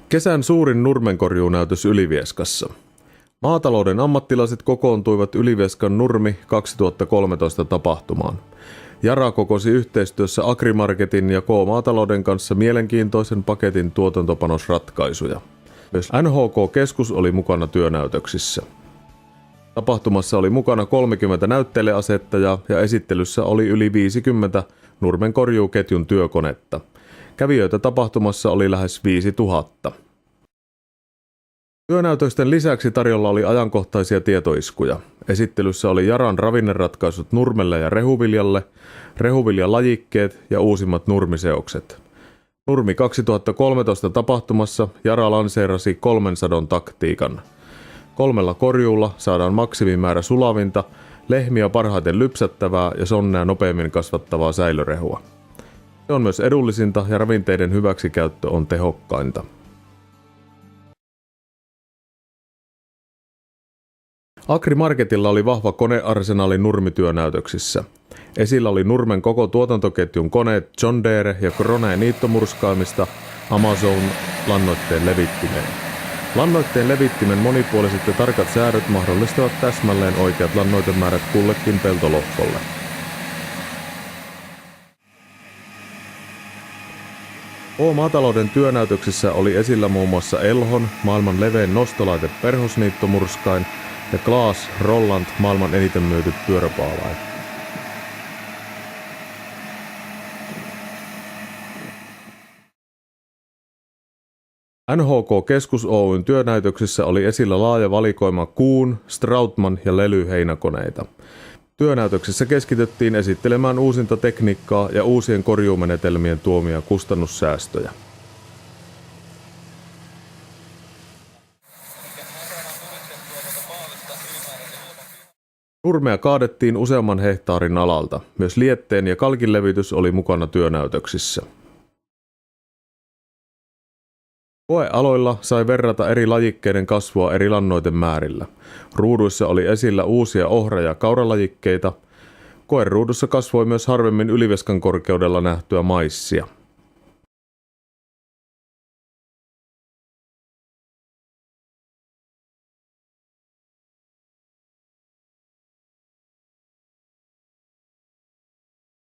Kesän suurin nurmenkorjuunäytös Ylivieskassa. Maatalouden ammattilaiset kokoontuivat Ylivieskan Nurmi 2013 tapahtumaan. Jara kokosi yhteistyössä Agrimarketin ja K-maatalouden kanssa mielenkiintoisen paketin tuotantopanosratkaisuja. Myös NHK-keskus oli mukana työnäytöksissä. Tapahtumassa oli mukana 30 näytteleasettajaa ja esittelyssä oli yli 50 nurmenkorjuuketjun työkonetta. Kävijöitä tapahtumassa oli lähes 5000. Työnäytösten lisäksi tarjolla oli ajankohtaisia tietoiskuja. Esittelyssä oli Jaran ravinneratkaisut nurmelle ja rehuviljalle, rehuviljalajikkeet ja uusimmat nurmiseokset. Nurmi 2013 tapahtumassa Jara lanseerasi 300 taktiikan. 3 korjuulla saadaan maksimimäärä sulavinta, lehmiä parhaiten lypsättävää ja sonnea nopeammin kasvattavaa säilörehua. Se on myös edullisinta ja ravinteiden hyväksikäyttö on tehokkainta. Agrimarketilla oli vahva konearsenaali nurmityönäytöksissä. Esillä oli Nurmen koko tuotantoketjun koneet John Deere ja Krone niittomurskaimista Amazon lannoitteen levittimeen. Lannoitteen levittimen monipuoliset ja tarkat säädöt mahdollistavat täsmälleen oikeat lannoitemäärät kullekin peltolohkolle. K-maatalouden työnäytöksissä oli esillä muun muassa Elhon, maailman levein nostolaite perhosniittomurskain, ja Klaas Rolland, maailman eniten myyty pyöräpaalain. NHK-keskus Oyn työnäytöksissä oli esillä laaja valikoima Kuhn, Strautmann ja Lely-heinäkoneita. Työnäytöksissä keskityttiin esittelemään uusinta tekniikkaa ja uusien korjuumenetelmien tuomia kustannussäästöjä. Nurmea kaadettiin useamman hehtaarin alalta. Myös lietteen ja kalkin levitys oli mukana työnäytöksissä. Koealoilla sai verrata eri lajikkeiden kasvua eri lannoitemäärillä. Ruuduissa oli esillä uusia ohra- ja kauralajikkeita. Koeruudussa kasvoi myös harvemmin Ylivieskan korkeudella nähtyä maissia.